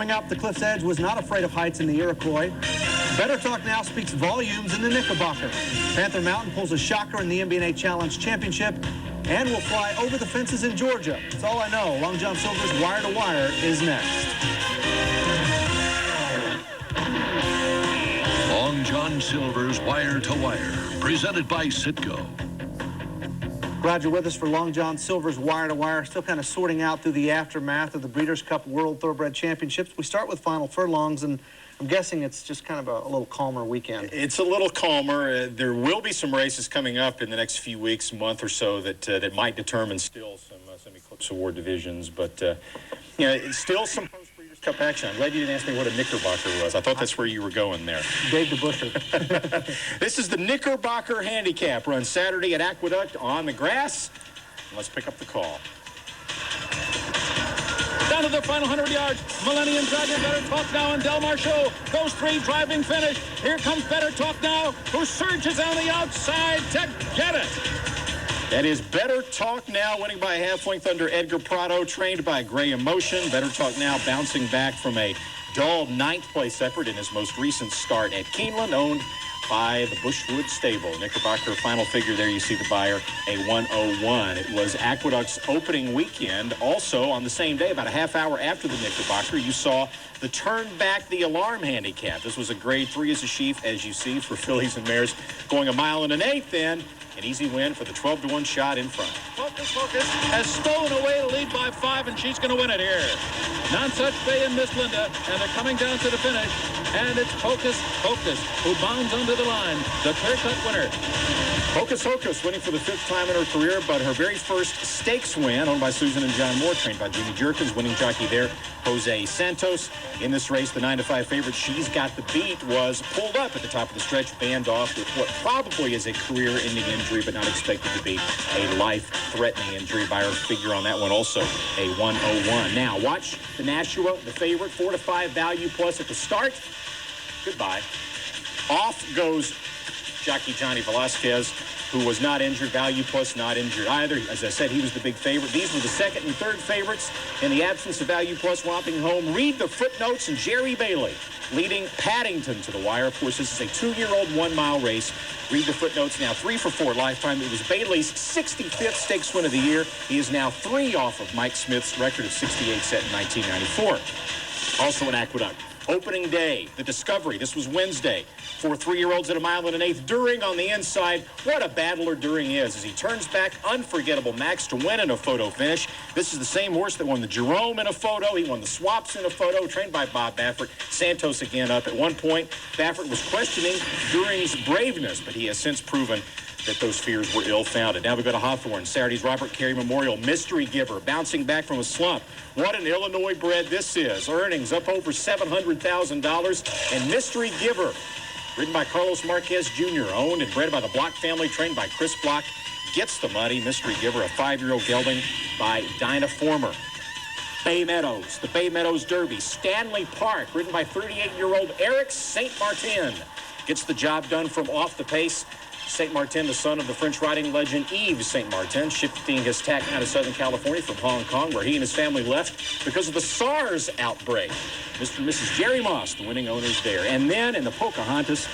Coming up, the Cliff's Edge was not afraid of heights in the Iroquois. Better Talk Now speaks volumes in the Knickerbocker. Panther Mountain pulls a shocker in the NBA Challenge Championship. And we'll fly over the fences in Georgia. That's all I know. Long John Silver's Wire to Wire is next. Long John Silver's Wire to Wire, presented by Citgo. Glad you're with us for Long John Silver's Wire to Wire. Still kind of sorting out through the aftermath of the Breeders' Cup World Thoroughbred Championships. We start with Final Furlongs, and I'm guessing it's just kind of a little calmer weekend. It's a little calmer. There will be some races coming up in the next few weeks, month or so, that might determine still some Eclipse Award divisions. But, it's still some post-Breeders' Cup action. I'm glad you didn't ask me what a Knickerbocker was. I thought that's where you were going there. Dave DeBuscher. This is the Knickerbocker Handicap, run Saturday at Aqueduct on the grass. Let's pick up the call. Down to the final 100 yards. Millennium Dragon, Better Talk Now, and Del Mar Show goes 3, driving finish. Here comes Better Talk Now, who surges on the outside to get it. That is Better Talk Now, winning by a half length under Edgar Prado, trained by Gray Emotion. Better Talk Now bouncing back from a dull 9th place effort in his most recent start at Keeneland, owned by the Bushwood Stable. Knickerbocker final figure there, you see the buyer, a 101. It was Aqueduct's opening weekend. Also on the same day, about a half hour after the Knickerbocker, you saw the Turn Back the Alarm handicap. This was a grade 3 as a sheaf, as you see, for fillies and mares going 1 1/8 then. An easy win for the 12-1 shot in front. Focus has stolen away to lead by 5, and she's going to win it here. Nonsuch Bay and Miss Linda, and they're coming down to the finish. And it's Focus who bounds under the line, the clear-cut winner. Focus winning for the 5th time in her career, but her very first stakes win, owned by Susan and John Moore, trained by Jimmy Jerkins, winning jockey there, Jose Santos. In this race, the 9-5 favorite, She's Got the Beat, was pulled up at the top of the stretch, banned off with what probably is a career-ending injury, but not expected to be a life-threatening injury. By her figure on that one, also a 101. Now, watch the Nashua, the favorite, 4 to 5 value plus at the start. Goodbye. Off goes jockey Johnny Velasquez, who was not injured. Value plus not injured either. As I said, he was the big favorite. These were the 2nd and 3rd favorites. In the absence of value plus romping home, read the footnotes, and Jerry Bailey leading Paddington to the wire. Of course, this is a 2-year-old 1-mile race. Read the footnotes. Now 3 for 4 lifetime. It was Bailey's 65th stakes win of the year. He is now 3 off of Mike Smith's record of 68 set in 1994. Also an Aqueduct. Opening day, the Discovery. This was Wednesday. For 3-year-olds at 1 1/8. During on the inside. What a battler During is as he turns back. Unforgettable Max to win in a photo finish. This is the same horse that won the Jerome in a photo. He won the Swaps in a photo, trained by Bob Baffert. Santos again up. At one point, Baffert was questioning During's braveness, but he has since proven that those fears were ill-founded. Now we go to Hawthorne. Saturday's Robert Carey Memorial. Mystery Giver, bouncing back from a slump. What an Illinois bred this is. Earnings up over $700,000. And Mystery Giver, ridden by Carlos Marquez Jr., owned and bred by the Block family, trained by Chris Block, gets the money. Mystery Giver, a 5-year-old gelding by Dinah Former. Bay Meadows, the Bay Meadows Derby. Stanley Park, ridden by 38-year-old Eric St. Martin, gets the job done from off the pace. St. Martin, the son of the French riding legend Yves St. Martin, shifting his tack out of Southern California from Hong Kong, where he and his family left because of the SARS outbreak. Mr. and Mrs. Jerry Moss, the winning owners there. And then in the Pocahontas,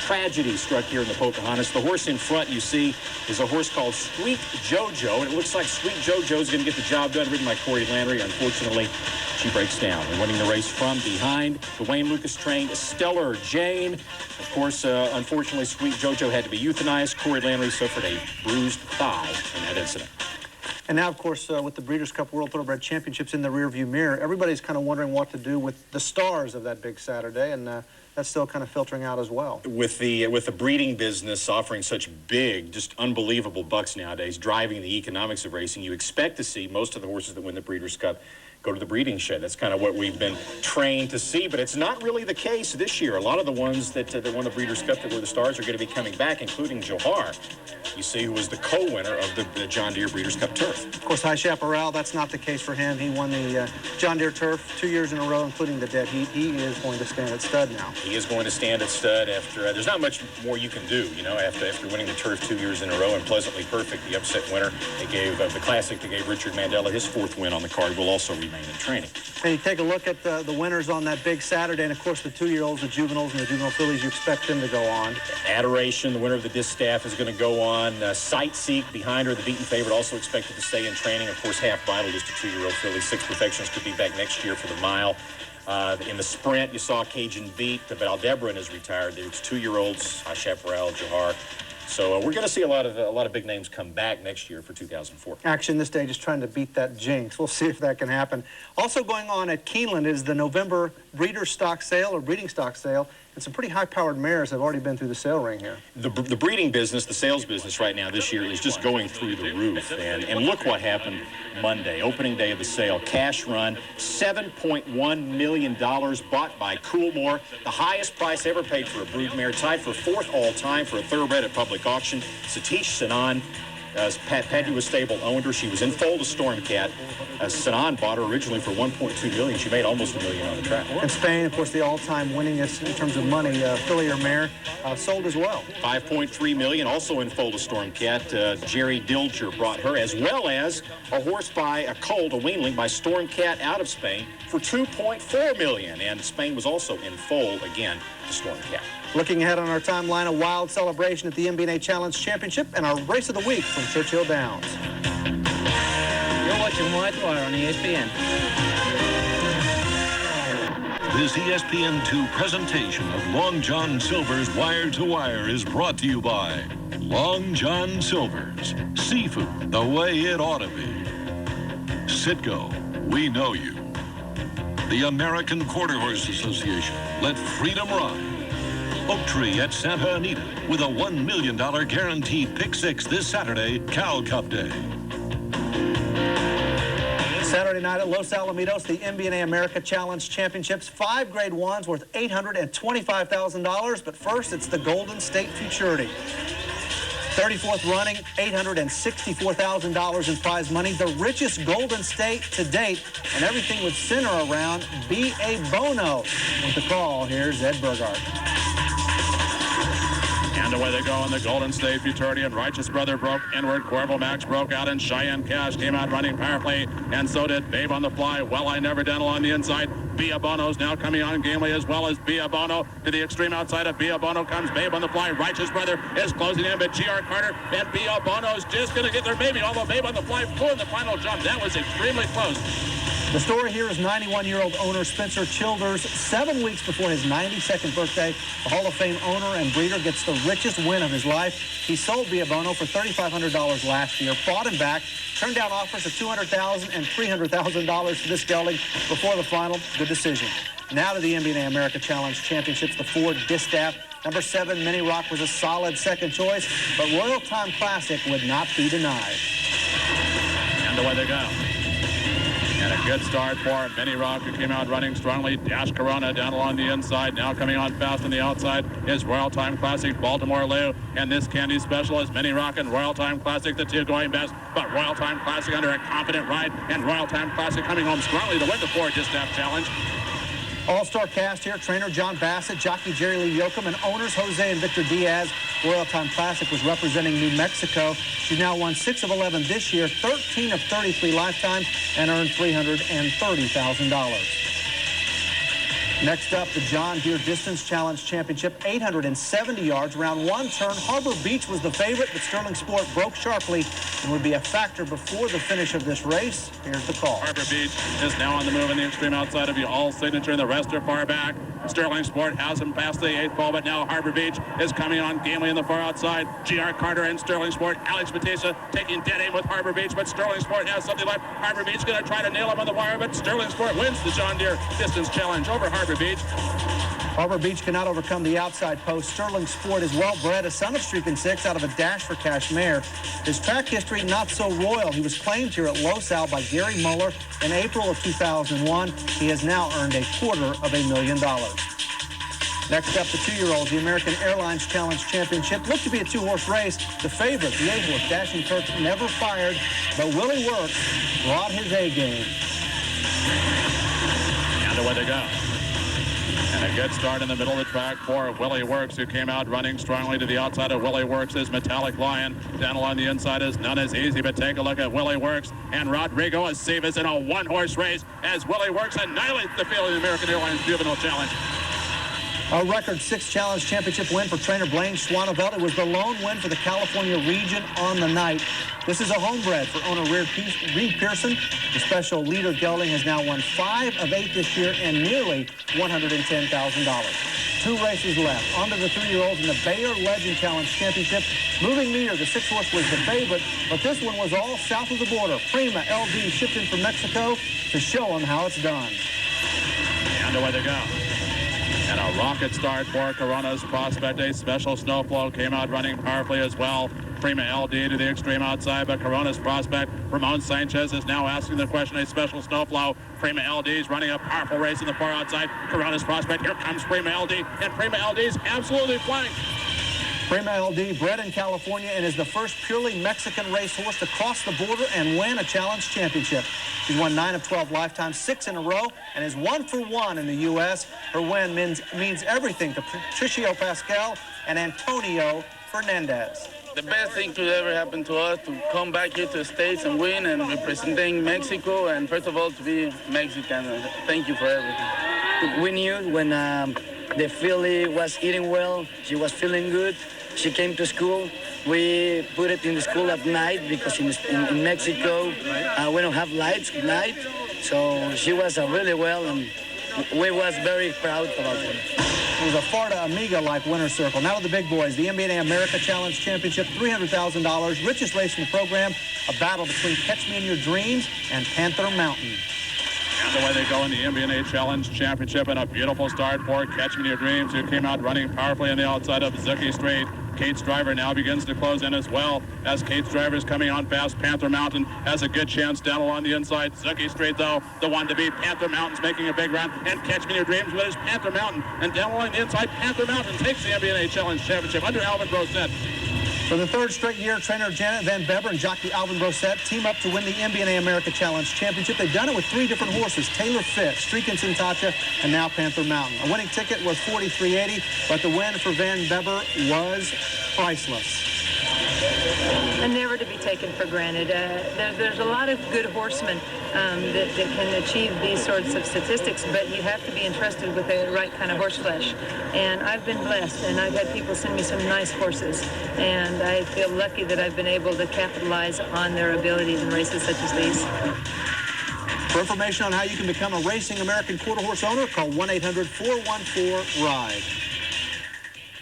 tragedy struck here in the Pocahontas. The horse in front, you see, is a horse called Sweet JoJo, and it looks like Sweet JoJo is going to get the job done, ridden by Corey Landry. Unfortunately, she breaks down. And winning the race from behind, the Wayne Lucas trained Stellar Jane. Of course, unfortunately, Sweet JoJo had to be euthanized. Corey Landry suffered a bruised thigh in that incident. And now, of course, with the Breeders' Cup World Thoroughbred Championships in the rearview mirror, everybody's kind of wondering what to do with the stars of that big Saturday, and that's still kind of filtering out as well. With the breeding business offering such big, just unbelievable bucks nowadays, driving the economics of racing, you expect to see most of the horses that win the Breeders' Cup go to the breeding shed. That's kind of what we've been trained to see, but it's not really the case this year. A lot of the ones that won the Breeders' Cup that were the stars are going to be coming back, including Johar, you see, who was the co-winner of the John Deere Breeders' Cup Turf. Of course, High Chaparral, that's not the case for him. He won the John Deere Turf 2 years in a row, including the dead heat. He is going to stand at stud now. He is going to stand at stud after, there's not much more you can do, you know, after winning the Turf 2 years in a row, and Pleasantly Perfect, the upset winner. They gave the Classic, they gave Richard Mandela his 4th win on the card. We'll also review remain in training. And you take a look at the winners on that big Saturday, and of course the 2-year-olds, the juveniles, and the juvenile fillies, you expect them to go on. Adoration, the winner of the Distaff, is going to go on. Sightseek behind her, the beaten favorite, also expected to stay in training. Of course, Half Vital, just a 2-year-old filly. Six Perfections could be back next year for the mile. In the sprint, you saw Cajun Beat, but Aldebaran is retired. It's 2-year-olds, Chaparral, Johar. So we're going to see a lot of big names come back next year for 2004. Action this day, just trying to beat that jinx. We'll see if that can happen. Also going on at Keeneland is the November breeder stock sale or breeding stock sale. And some pretty high-powered mares have already been through the sale ring here. The breeding business, the sales business right now this year is just going through the roof. And look what happened Monday, opening day of the sale. Cash run, $7.1 million bought by Coolmore. The highest price ever paid for a brood mare, tied for 4th all-time for a thoroughbred at public auction. Satish Sanan. Patty was stable owned her. She was in foal to Stormcat. Sanan bought her originally for $1.2 million. She made almost $1 million on the track. And Spain, of course, the all-time winningest in terms of money, filly or mare, sold as well. $5.3 million, also in foal to Stormcat. Jerry Dilger brought her, as well as a horse by a colt, a weanling by Stormcat out of Spain for $2.4 million. And Spain was also in foal again to Stormcat. Looking ahead on our timeline, a wild celebration at the MBNA Challenge Championship and our race of the week from Churchill Downs. You're watching Wire Thu on ESPN. This ESPN2 presentation of Long John Silver's Wire to Wire is brought to you by Long John Silver's Seafood the way it ought to be. Citgo, we know you. The American Quarter Horse Association, let freedom ride. Oak Tree at Santa Anita with a $1 million guaranteed pick six this Saturday, Cal Cup Day. Saturday night at Los Alamitos, the MBNA America Challenge Championships. 5 Grade 1s worth $825,000. But first, it's the Golden State Futurity. 34th running, $864,000 in prize money. The richest Golden State to date. And everything would center around B.A. Bono. With the call, here's Ed Burghardt. And away they go in the Golden State Futurity, and Righteous Brother broke inward. Corval Max broke out, and Cheyenne Cash came out running powerfully, and so did Babe on the Fly. Well, I Never Dental on the inside. Bia Bono's now coming on gamely, as well as Bia Bono. To the extreme outside of Bia Bono comes Babe on the Fly. Righteous Brother is closing in, but G.R. Carter and Bia Bono's just going to get their baby, although Babe on the Fly flew in the final jump. That was extremely close. The story here is 91-year-old owner Spencer Childers. 7 weeks before his 92nd birthday, the Hall of Fame owner and breeder gets the richest win of his life. He sold Bia Bono for $3,500 last year, bought him back, turned down offers of $200,000 and $300,000 for this gelding before the final. Good decision. Now to the MBNA America Challenge Championships, the Ford Distaff. Number 7, Mini Rock, was a solid second choice, but Royal Time Classic would not be denied. And away they go. And a good start for Mini Rock, who came out running strongly. Dash Corona down along the inside. Now coming on fast on the outside is Royal Time Classic, Baltimore Lou. And this Candy Special is Mini Rock and Royal Time Classic, the two going best. But Royal Time Classic under a confident ride. And Royal Time Classic coming home strongly to win the Ford Distaff Challenge. All-star cast here, trainer John Bassett, jockey Jerry Lee Yoakum, and owners Jose and Victor Diaz. Royal Time Classic was representing New Mexico. She's now won 6 of 11 this year, 13 of 33 lifetime, and earned $330,000. Next up, the John Deere Distance Challenge Championship, 870 yards, round 1 turn. Harbor Beach was the favorite, but Sterling Sport broke sharply and would be a factor before the finish of this race. Here's the call. Harbor Beach is now on the move in the extreme outside of you. All Signature, and the rest are far back. Sterling Sport has him past the 8th ball, but now Harbor Beach is coming on gamely in the far outside. G.R. Carter and Sterling Sport. Alex Batista taking dead aim with Harbor Beach, but Sterling Sport has something left. Harbor Beach going to try to nail him on the wire, but Sterling Sport wins the John Deere Distance Challenge over Harbor Beach. Harbor Beach cannot overcome the outside post. Sterling Sport is well-bred, a son of Streakin' Six out of a Dash for Cash mare. His track history not so royal. He was claimed here at Los Al by Gary Muller in April of 2001. He has now earned $250,000. Next up, the 2-year-olds, the American Airlines Challenge Championship. Looked to be a 2-horse race. The favorite, the 8-horse, Dashing Kirk, never fired, but Willie Works brought his A game. And away they go. And a good start in the middle of the track for Willie Works, who came out running strongly to the outside of Willie Works. Is Metallic Lion. Down along the inside is None Is Easy, but take a look at Willie Works and Rodrigo Acevas in a one-horse race as Willie Works annihilates the field in the American Airlines Juvenile Challenge. A record 6 challenge championship win for trainer Blaine Schwaneveld. It was the lone win for the California region on the night. This is a homebred for owner Reed Pearson. The special leader gelding has now won 5 of 8 this year and nearly $110,000. 2 races left. On to the 3-year-olds in the Bayer Legend Challenge Championship. Moving Meter, the 6th horse, was the favorite, but this one was all south of the border. Prima LD shipped in from Mexico to show them how it's done. And away they go. And a rocket start for Corona's Prospect. A special snowflow came out running powerfully as well. Prima LD to the extreme outside, but Corona's Prospect, Ramon Sanchez, is now asking the question. A special snowflow. Prima LD is running a powerful race in the far outside. Corona's Prospect, here comes Prima LD, and Prima LD is absolutely flying. Prima LD, bred in California, and is the first purely Mexican racehorse to cross the border and win a challenge championship. She's won 9 of 12 lifetimes, 6 in a row, and is 1 for 1 in the U.S. Her win means everything to Patricio Pascal and Antonio Fernandez. The best thing to ever happen to us, to come back here to the States and win and representing Mexico, and first of all, to be Mexican. Thank you for everything. We knew when the filly was eating well, she was feeling good. She came to school. We put it in the school at night because in Mexico we don't have lights at night. So she was really well, and we was very proud about her. It was a Farda Amiga-like winner's circle. Now to the big boys, the NBA America Challenge Championship, $300,000, richest race in the program, a battle between Catch Me in Your Dreams and Panther Mountain. And away they go in the NBA Challenge Championship, and a beautiful start for Catch Me in Your Dreams, who came out running powerfully on the outside of Zucky Street. Kate's driver now begins to close in as well. As Kate's driver is coming on fast, Panther Mountain has a good chance down along the inside. Zucky Street, though, the one to beat. Panther Mountain's making a big run, and Catch Me in Your Dreams with his Panther Mountain. And down along the inside, Panther Mountain takes the NBA Challenge Championship under Alvin Brosette. For the 3rd straight year, trainer Janet Van Beber and jockey Alvin Brosette team up to win the NBA America Challenge Championship. They've done it with 3 different horses, Taylor Fit, Streakin' Sintacha, and now Panther Mountain. A winning ticket was $43.80, but the win for Van Beber was priceless. And never to be taken for granted. There's a lot of good horsemen that can achieve these sorts of statistics, but you have to be entrusted with the right kind of horse flesh. And I've been blessed, and I've had people send me some nice horses, and I feel lucky that I've been able to capitalize on their abilities in races such as these. For information on how you can become a racing American quarter horse owner, call 1-800-414-RIDE.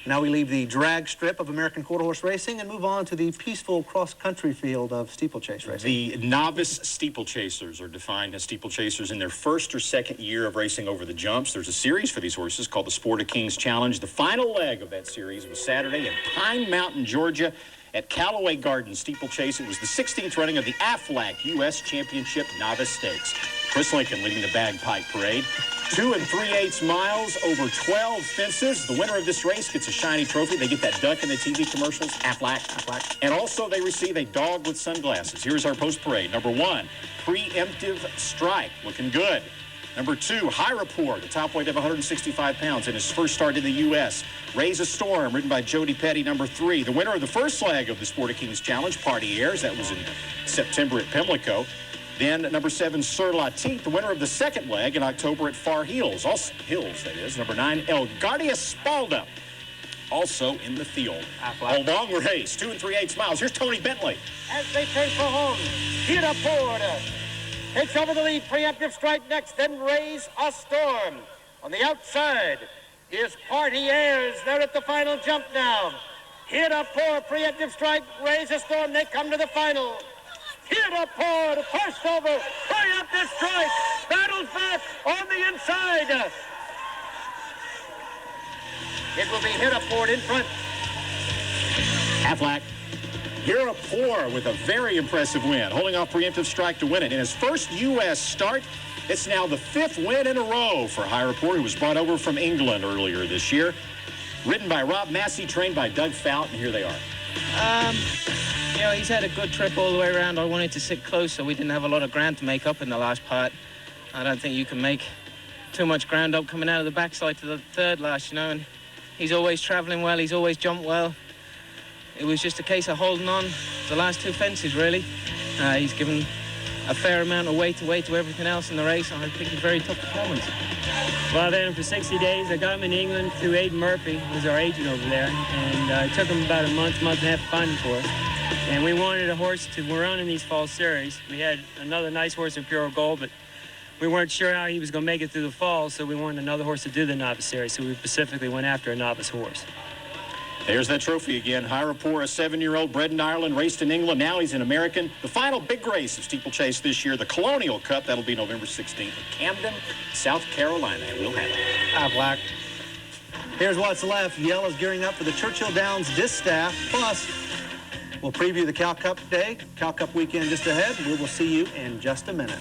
Now we leave the drag strip of American quarter horse racing and move on to the peaceful cross-country field of steeplechase racing. The novice steeplechasers are defined as steeplechasers in their 1st or 2nd year of racing over the jumps. There's a series for these horses called the Sport of Kings Challenge. The final leg of that series was Saturday in Pine Mountain, Georgia, at Callaway Gardens Steeplechase. It was the 16th running of the AFLAC U.S. Championship Novice Stakes. Chris Lincoln leading the bagpipe parade. 2 3/8 miles over 12 fences. The winner of this race gets a shiny trophy. They get that duck in the TV commercials, AFLAC. And also they receive a dog with sunglasses. Here's our post-parade. Number 1, Preemptive Strike, looking good. Number 2, High Rapport, the top weight of 165 pounds in his first start in the U.S. Raise a Storm, ridden by Jody Petty, number 3. The winner of the first leg of the Sport of Kings Challenge, Party Airs, that was in September at Pimlico. Then number 7, Sur La Tite, the winner of the second leg in October at Far Hills. Also, Hills, that is. Number 9, El Guardia Spalda, also in the field. A long race, 2 3/8 miles. Here's Tony Bentley. As they turn for home, Hira Ford takes over the lead. Preemptive Strike next, then Raise a Storm. On the outside is Party Airs. They're at the final jump now. Hira Ford, Preemptive Strike, Raise a Storm. They come to the final. Hira Ford, first over. Preemptive Strike battles back on the inside. It will be Hira Ford in front. AFLAC. Hira Ford with a very impressive win, holding off Preemptive Strike to win it. In his first U.S. start, it's now the 5th win in a row for High Rapport, who was brought over from England earlier this year. Ridden by Rob Massey, trained by Doug Fout, and here they are. You know, he's had a good trip all the way around. I wanted to sit closer. We didn't have a lot of ground to make up in the last part. I don't think you can make too much ground up coming out of the backside to the third last, and he's always travelling well, he's always jumped well. It was just a case of holding on the last 2 fences, really. He's given a fair amount of weight to everything else in the race. I think it's a very tough performance. Well, I've had him for 60 days. I got him in England through Aiden Murphy, who's our agent over there, and it took him about a month and a half to find him for us. And we wanted a horse to run in these fall series. We had another nice horse in Pure Gold, but we weren't sure how he was going to make it through the fall, so we wanted another horse to do the novice series, so we specifically went after a novice horse. There's that trophy again. High Rapport, a 7-year-old bred in Ireland, raced in England. Now he's an American. The final big race of steeplechase this year, the Colonial Cup. That'll be November 16th in Camden, South Carolina. We'll have it. Black. Here's what's left. Yell is gearing up for the Churchill Downs Distaff. Plus, we'll preview the Cal Cup day, Cal Cup weekend just ahead. We will see you in just a minute.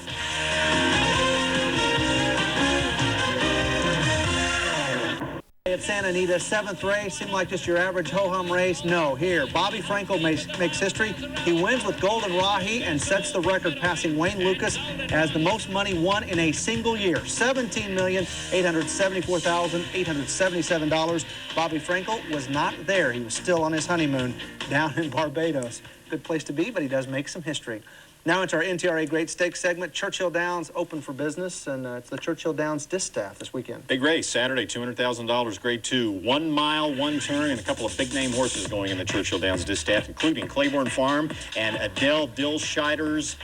At Santa Anita, 7th race, seemed like just your average ho-hum race. No, here, Bobby Frankel makes history. He wins with Golden Rahi and sets the record, passing Wayne Lucas as the most money won in a single year. $17,874,877. Bobby Frankel was not there. He was still on his honeymoon down in Barbados. Good place to be, but he does make some history. Now into our NTRA Great Stakes segment. Churchill Downs open for business, and it's the Churchill Downs Distaff this weekend. Big race, Saturday, $200,000, Grade 2. 1 mile, 1 turn, and a couple of big-name horses going in the Churchill Downs Distaff, including Claiborne Farm and Adele Dilscheider's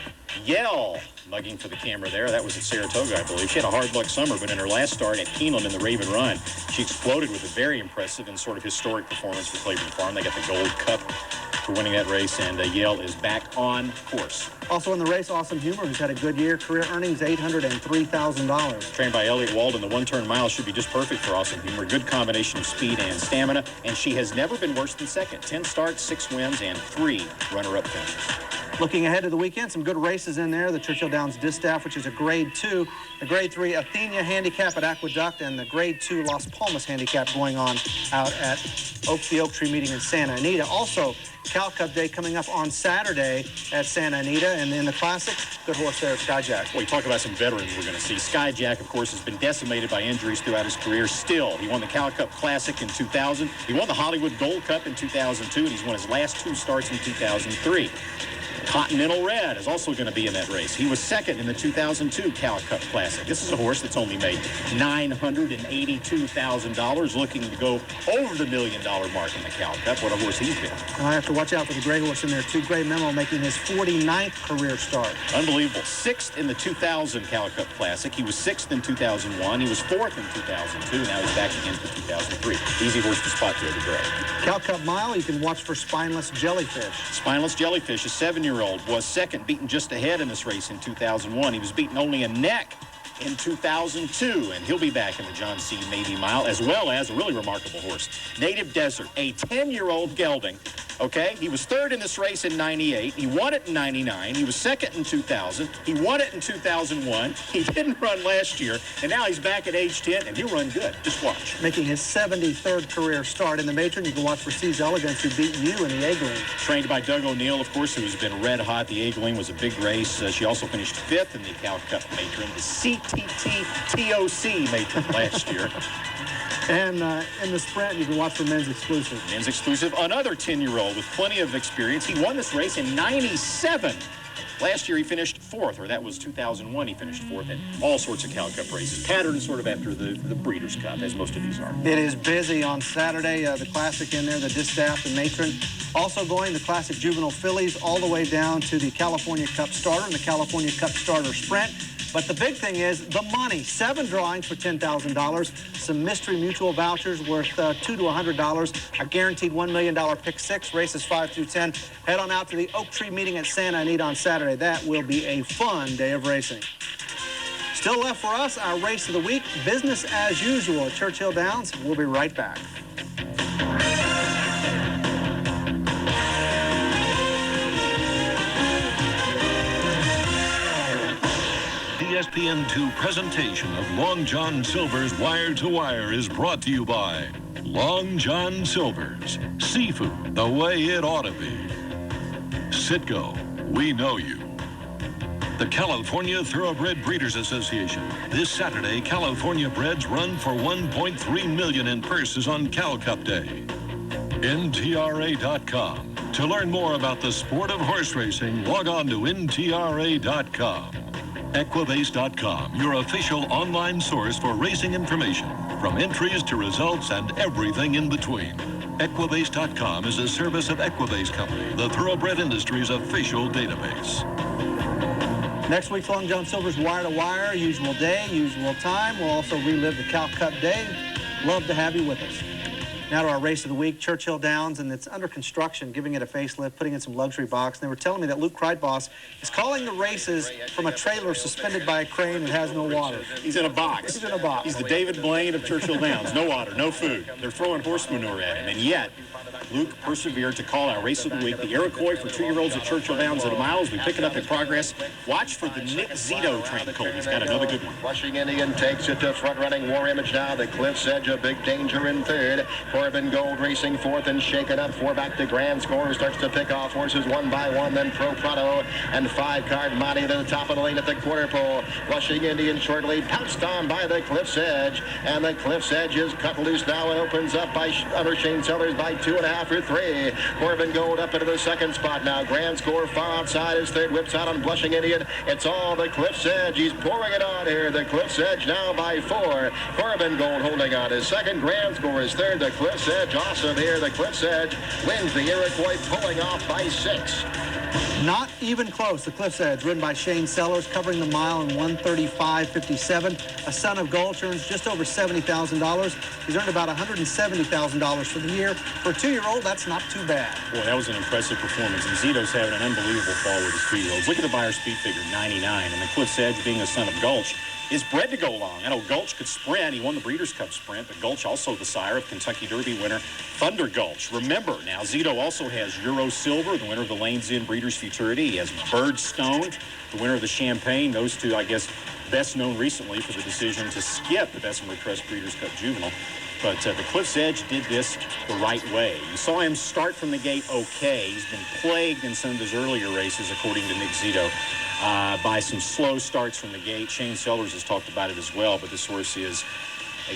Yell. Mugging for the camera there. That was at Saratoga, I believe. She had a hard luck summer, but in her last start at Keeneland in the Raven Run, she exploded with a very impressive and sort of historic performance for Claiborne Farm. They got the Gold Cup for winning that race, and Yell is back on course. Also in the race, Awesome Humor, who's had a good year. Career earnings, $803,000. Trained by Elliott Walden, the 1-turn mile should be just perfect for Awesome Humor. Good combination of speed and stamina, and she has never been worse than second. 10 starts, 6 wins, and 3 runner-up finishes. Looking ahead to the weekend, some good races in there. The Churchill Downs Distaff, which is a Grade 2. The Grade 3 Athenia Handicap at Aqueduct, and the Grade 2 Las Palmas Handicap going on out at the Oak Tree Meeting in Santa Anita. Also, Cal Cup Day coming up on Saturday at Santa Anita, and in the Classic, good horse there, Skyjack. Well, you talk about some veterans we're going to see. Skyjack, of course, has been decimated by injuries throughout his career. Still, he won the Cal Cup Classic in 2000. He won the Hollywood Gold Cup in 2002, and he's won his last 2 starts in 2003. Continental Red is also going to be in that race. He was second in the 2002 Cal Cup Classic. This is a horse that's only made $982,000, looking to go over the $1 million mark in the Cal Cup. What a horse he's been. I have to watch out for the gray horse in there, too. Gray Memo making his 49th career start. Unbelievable. 6th in the 2000 Cal Cup Classic. He was 6th in 2001. He was 4th in 2002. Now he's back again for 2003. Easy horse to spot there, the gray. Cal Cup Mile, you can watch for Spineless Jellyfish. Spineless Jellyfish, a 7-year-old, was second, beaten just ahead in this race in 2001. He was beaten only a neck in 2002, and he'll be back in the John C. Mabee Mile, as well as a really remarkable horse, Native Desert, a 10-year-old gelding. Okay, he was third in this race in 98. He won it in 99. He was second in 2000. He won it in 2001. He didn't run last year, and now he's back at age 10, and he'll run good. Just watch. Making his 73rd career start in the Matron. You can watch for C's Elegance, who beat you in the A-Gleam. Trained by Doug O'Neill, of course, who's been red hot. The A-Gleam was a big race. She also finished 5th in the Cal Cup Matron, the CTT-TOC Matron last year. And in the sprint, you can watch for Men's Exclusive. Men's Exclusive, another 10-year-old with plenty of experience. He won this race in 97. Last year, he finished 4th, or that was 2001. He finished 4th in all sorts of Cal Cup races. Patterned sort of after the Breeders' Cup, as most of these are. It is busy on Saturday. The Classic in there, the Distaff, the Matron. Also going the Classic Juvenile Fillies all the way down to the California Cup Starter and the California Cup Starter Sprint. But the big thing is the money. 7 drawings for $10,000. Some mystery mutual vouchers worth $2 to $100. A guaranteed $1 million pick 6, races 5 through 10. Head on out to the Oak Tree Meeting at Santa Anita on Saturday. That will be a fun day of racing. Still left for us, our race of the week, business as usual at Churchill Downs. We'll be right back. ESPN2 presentation of Long John Silver's Wire to Wire is brought to you by Long John Silver's, seafood the way it ought to be. Citgo, we know you. The California Thoroughbred Breeders Association. This Saturday, California breds run for $1.3 million in purses on Cal Cup Day. NTRA.com. To learn more about the sport of horse racing, log on to NTRA.com. Equibase.com, your official online source for racing information, from entries to results and everything in between. Equibase.com is a service of Equibase Company, the thoroughbred industry's official database. Next week's Long John Silver's Wire to Wire, usual day, usual time. We'll also relive the Cal Cup Day. Love to have you with us. Now to our race of the week, Churchill Downs, and it's under construction, giving it a facelift, putting in some luxury box. And they were telling me that Luke Kreitboss is calling the races from a trailer suspended by a crane and has no water. He's in a box. He's in a box. He's the David Blaine of Churchill Downs. No water, no food. They're throwing horse manure at him, and yet Luke persevered to call our race of the week, the Iroquois for 2-year-olds at Churchill Downs at a mile. As we pick it up in progress, watch for the Nick Zito train colt. He's got another good one. Flushing Indian takes it to front-running War Image now. The Cliff's Edge, a big danger in third. Corbin Gold racing fourth and shaken up. 4 back to Grand Score, starts to pick off horses one by one. Then Pro Prado and 5-card Monty to the top of the lane at the quarter pole. Flushing Indian short lead, pounced on by the Cliff's Edge. And the Cliff's Edge is cut loose now and opens up by under Shane Sellers by 2.5 or 3. Corbin Gold up into the second spot now. Grand Score far outside his third, whips out on Blushing Indian. It's all the Cliff's Edge. He's pouring it on here. The Cliff's Edge now by 4. Corbin Gold holding on his second. Grand Score is third. The Cliff's Edge awesome here. The Cliff's Edge wins the Iroquois, pulling off by 6. Not even close. The Cliff's Edge, ridden by Shane Sellers, covering the mile in 1:35.57. A son of Gulch earns just over $70,000. He's earned about $170,000 for the year. For a 2-year-old, that's not too bad. Boy, that was an impressive performance. And Zito's having an unbelievable fall with his 3-year-olds. Look at the buyer speed figure, 99. And the Cliff's Edge, being a son of Gulch, is bred to go long. I know Gulch could sprint. He won the Breeders' Cup Sprint, but Gulch also the sire of Kentucky Derby winner Thunder Gulch. Remember, now Zito also has Euro Silver, the winner of the Lanes Inn Breeders' Futurity. He has Birdstone, the winner of the Champagne. Those two, I guess, best known recently for the decision to skip the Bessemer Crest Breeders' Cup Juvenile. But the Cliff's Edge did this the right way. You saw him start from the gate okay. He's been plagued in some of his earlier races, according to Nick Zito, by some slow starts from the gate. Shane Sellers has talked about it as well, but this horse is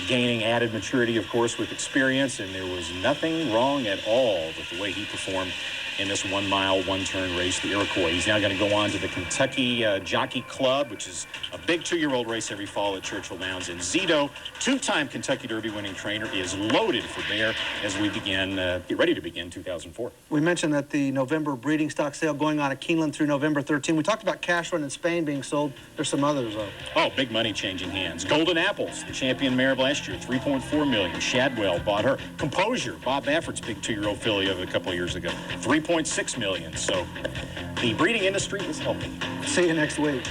gaining added maturity, of course, with experience, and there was nothing wrong at all with the way he performed in this 1-mile, 1-turn race, the Iroquois. He's now going to go on to the Kentucky Jockey Club, which is a big 2-year-old race every fall at Churchill Downs. And Zito, 2-time Kentucky Derby winning trainer, is loaded for bear as we get ready to begin 2004. We mentioned that the November breeding stock sale going on at Keeneland through November 13. We talked about Cash Run in Spain being sold. There's some others, though. Oh, big money changing hands. Golden Apples, the champion mare of last year, $3.4 million. Shadwell bought her. Composure, Bob Baffert's big 2-year-old filly of a couple of years ago, $3.6 million. So the breeding industry is healthy. See you next week.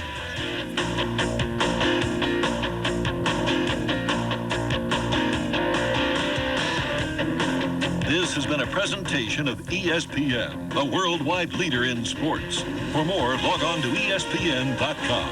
This has been a presentation of ESPN, the worldwide leader in sports. For more, log on to ESPN.com.